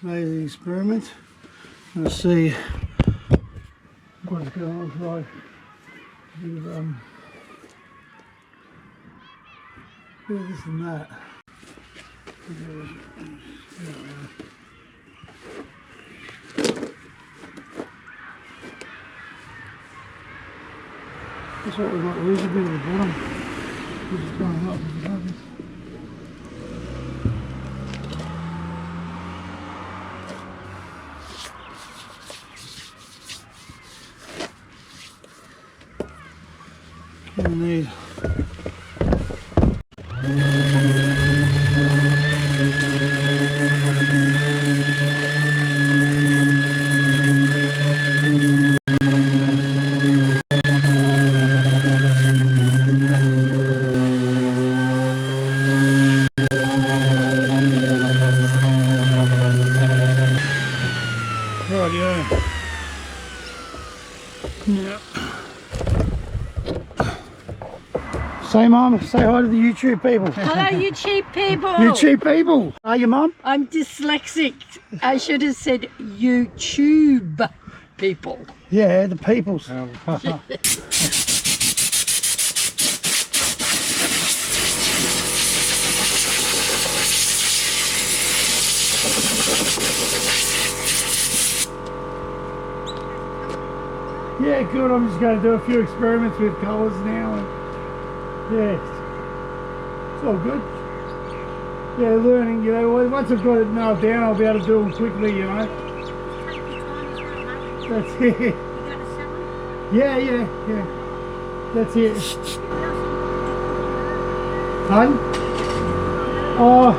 made the experiment. Let's see what's going on. Right, this and that. That's what we might lose a bit of the bottom. It's just going up with the buckets. I need right, yeah. Say, Mum, say hi to the YouTube people. Hello, YouTube people. YouTube people. Are you, Mum? I'm dyslexic. I should have said YouTube people. Yeah, the peoples. Yeah, good. I'm just going to do a few experiments with colours now. And yeah, it's all good. Yeah, learning, you know, once I've got it nailed down, I'll be able to do them quickly, you know. That's it. Yeah. That's it. Pardon? Oh,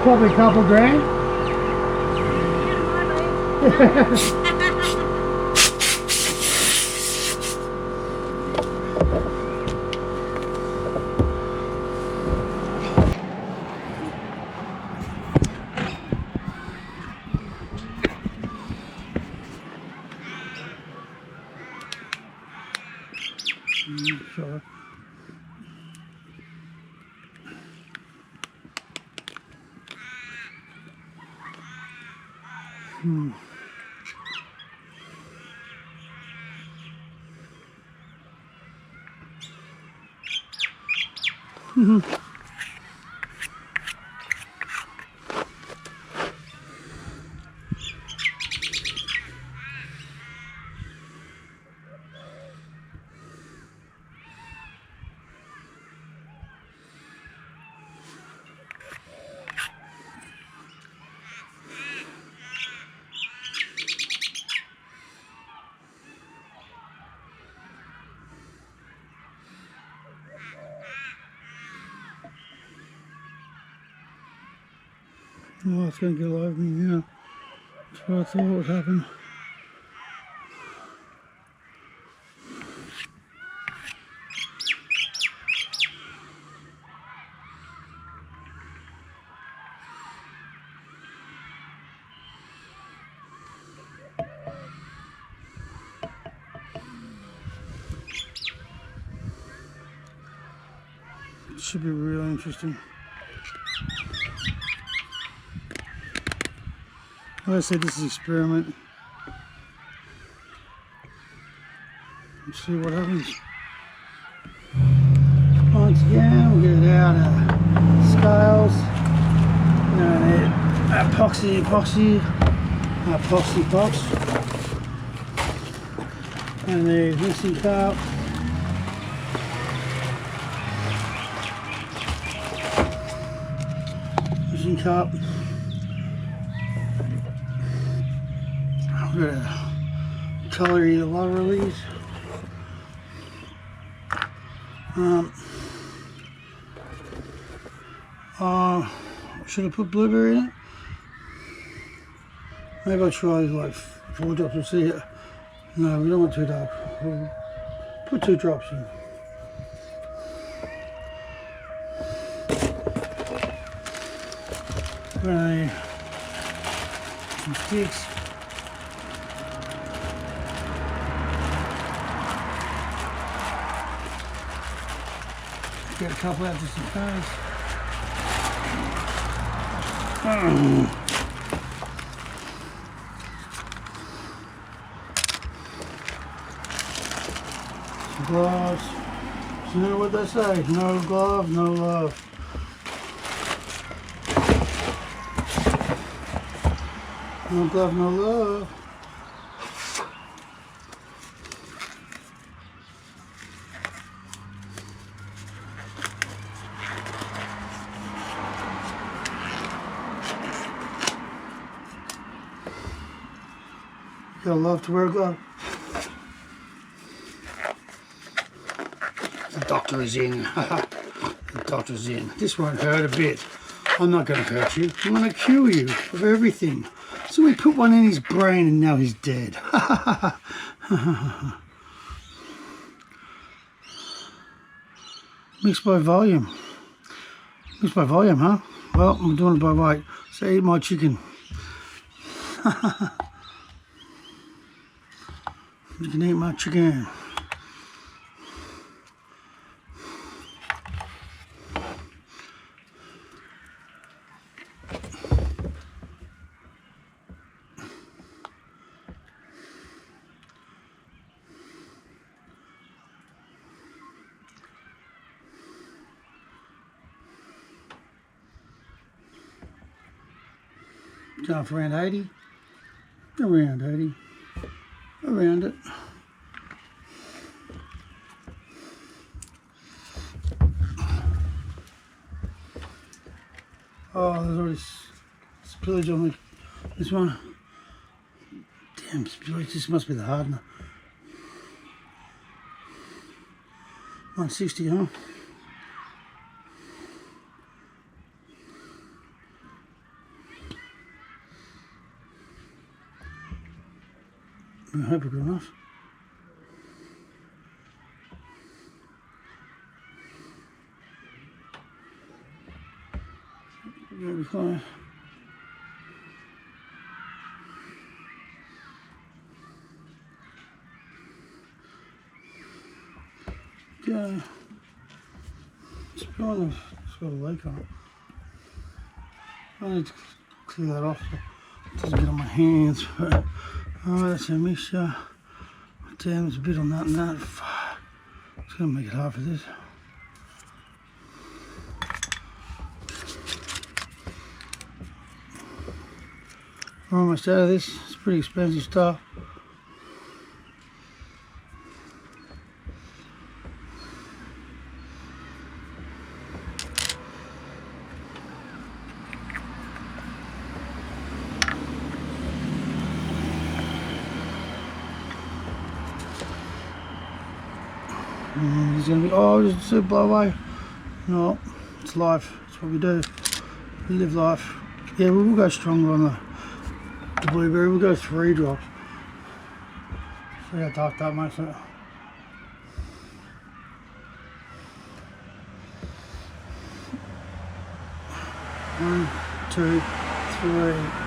probably a couple grand. Sure. Oh, it's going to go over me now. That's what I thought would happen. It should be really interesting. Like I said, this is an experiment. Let's see what happens. Once again, we'll get it out of scales. And epoxy box. And the mixing cup. Mixing cup. We're going to colour either lot of these. Should I put blueberry in it? Maybe I'll try like 4 drops. We'll see it. No, we don't want too dark. We'll put 2 drops in. We're going to need some sticks. Get a couple out just in case. Gloves. You know what they say, no glove, no love. No glove, no love. You gotta love to wear a glove. The doctor is in. The doctor's in. This won't hurt a bit. I'm not going to hurt you. I'm going to cure you of everything. So we put one in his brain and now he's dead. Mixed by volume. Mixed by volume, huh? Well, I'm doing it by weight. So eat my chicken. You can eat my chicken. Going for around 80. Around 80. Around it. Oh, there's already spillage on this one. Damn spillage, this must be the hardener. 160, huh? I hope we're good enough. Very close. Okay. It's got a leak on it. I need to clear that off. It doesn't get on my hands. But, oh, that's a mixture. Damn, there's a bit on that and that. Fuck. It's going to make it hard for this. We're almost out of this. It's pretty expensive stuff. He's going to be, oh, just a blow away. No, it's life. That's what we do. We live life. Yeah, we'll go stronger on the blueberry. We'll go 3 drops. See how dark that makes it. One, 2, 3.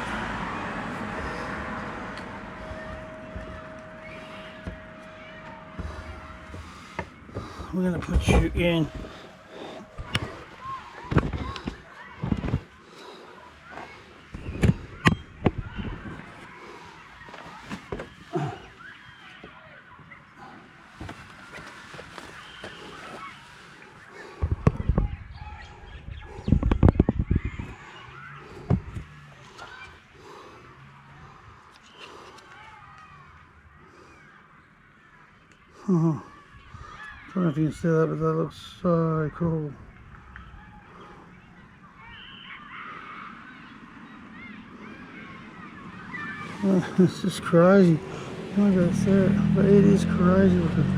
We're going to put you in. I don't know if you can see that, but that looks so cool. It's just crazy. I can't go through it, but it is crazy looking.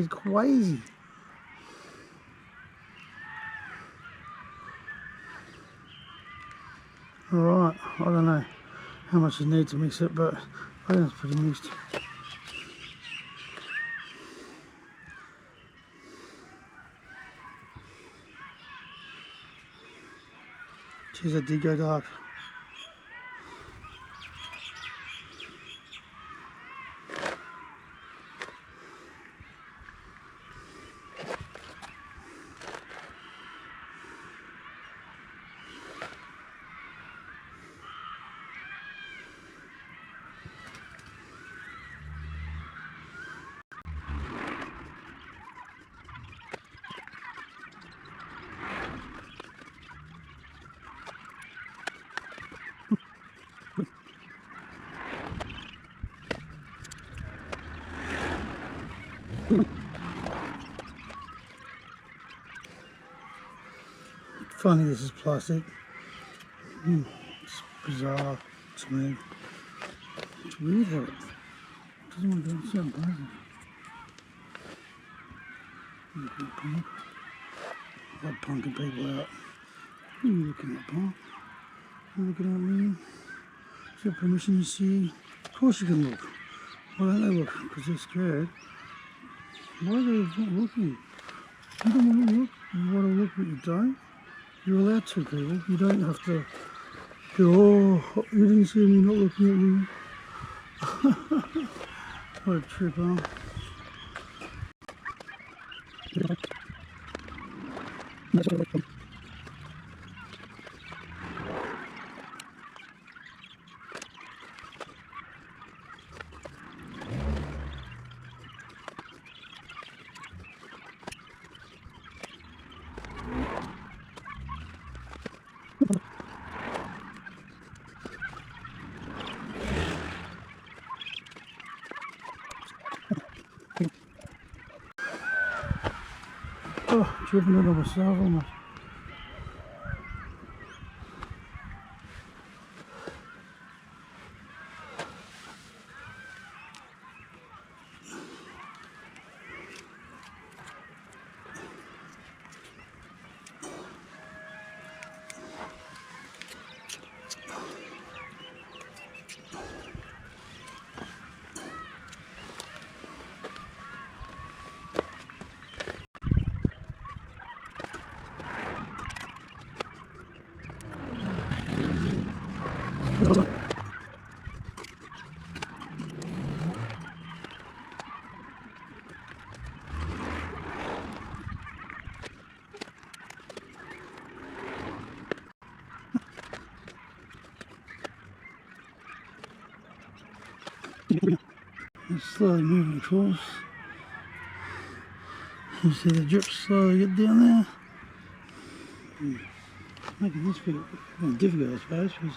Crazy. Alright, I don't know how much you need to mix it, but I think it's pretty mixed. Geez, that did go dark. Funny this is plastic. It's bizarre to me. It's weird how it doesn't want to do something crazy. I like punking people out. Who are you looking at, punk? You looking at me? Is your permission to see? Of course you can look. Why don't they look? Because they're scared. Why are they not looking? You don't want to look. You want to look, but you don't. You're allowed to, people. You don't have to go, oh, you didn't see me not looking at you. What a trip, huh? Oh, tripping over myself almost. It's slowly moving across. You see the drip slowly get down there. Making this bit more difficult, I suppose, because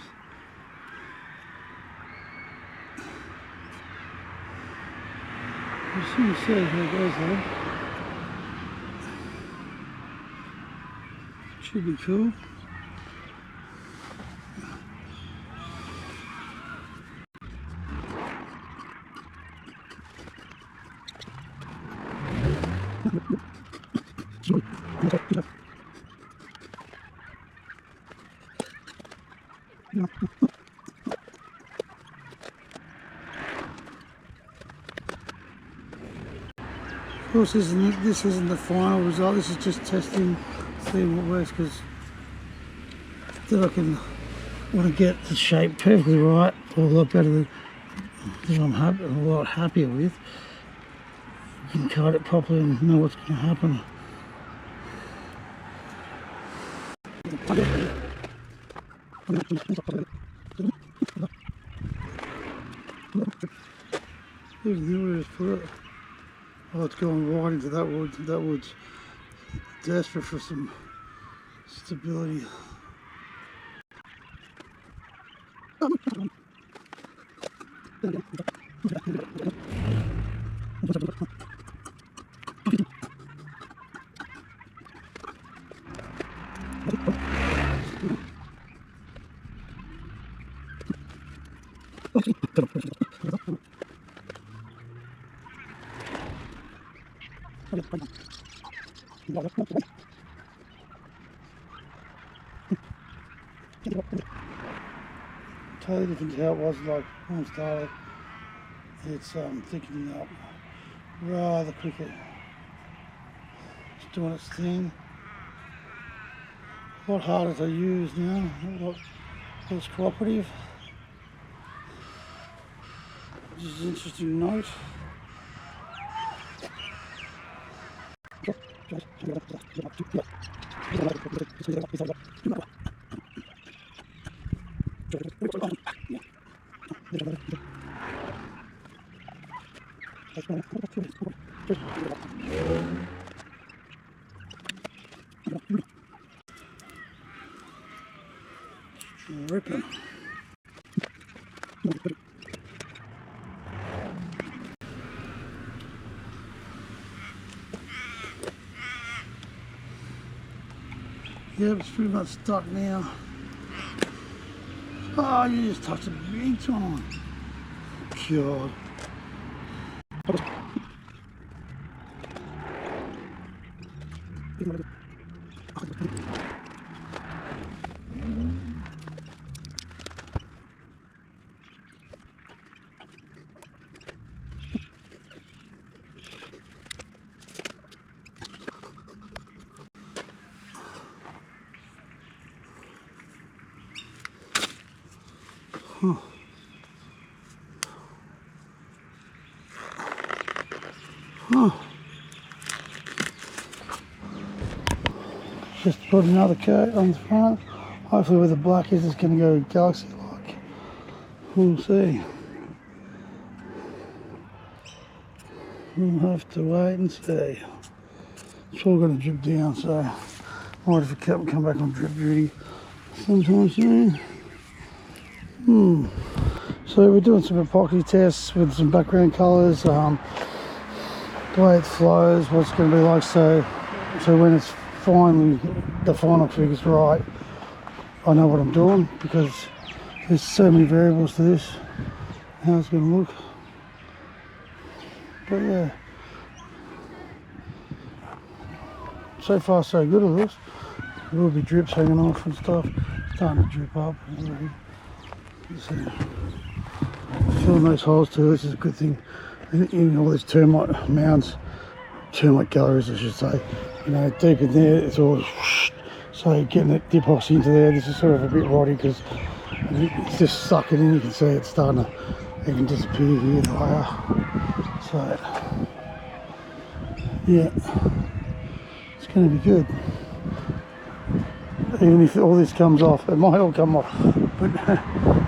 as soon as see how it goes though. Should be cool. Of course, this isn't the final result. This is just testing, seeing what works, because I want to get the shape perfectly right, or a lot better than I'm a lot happier with. You can cut it properly and know what's going to happen. Even knew where to put it. Oh, it's going right into that wood. That wood's desperate for some stability. totally different to how it was like when I started. It's thickening up rather quicker. It's doing its thing. A lot harder to use now, a lot less cooperative. Which is an interesting note. Ripping. Yep, it's pretty much stuck now. Oh, you just touched it big time. God. Huh. Huh. Just put another coat on the front. Hopefully where the black is, it's going to go galaxy-like. We'll see. We'll have to wait and see. It's all going to drip down, so I might have to come back on drip duty sometime soon. So we're doing some epoxy tests with some background colours, the way it flows, what it's going to be like, so when it's finally, the final figure's right, I know what I'm doing, because there's so many variables to this, how it's going to look. But yeah, so far so good at this. There will be drips hanging off and stuff, starting to drip up. Filling those holes too, this is a good thing. In all these termite mounds, termite galleries I should say, you know, deep in there it's all whoosh. So getting the epoxy into there, this is sort of a bit rotty because it's just sucking in. You can see it's starting to even disappear here, the layer. So yeah, it's going to be good. Even if all this comes off, it might all come off, but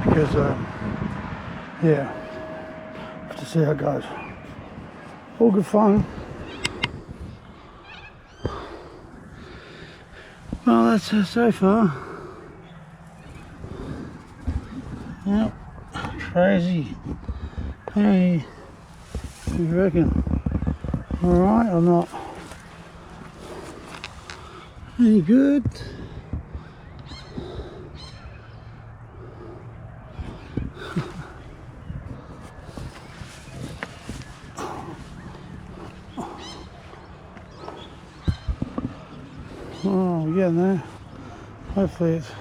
because yeah, have to see how it goes. All good fun. Well, that's so far. Yep, crazy. Hey, what do you reckon? Alright or not? Any good? Oh, we're getting there. Hopefully it's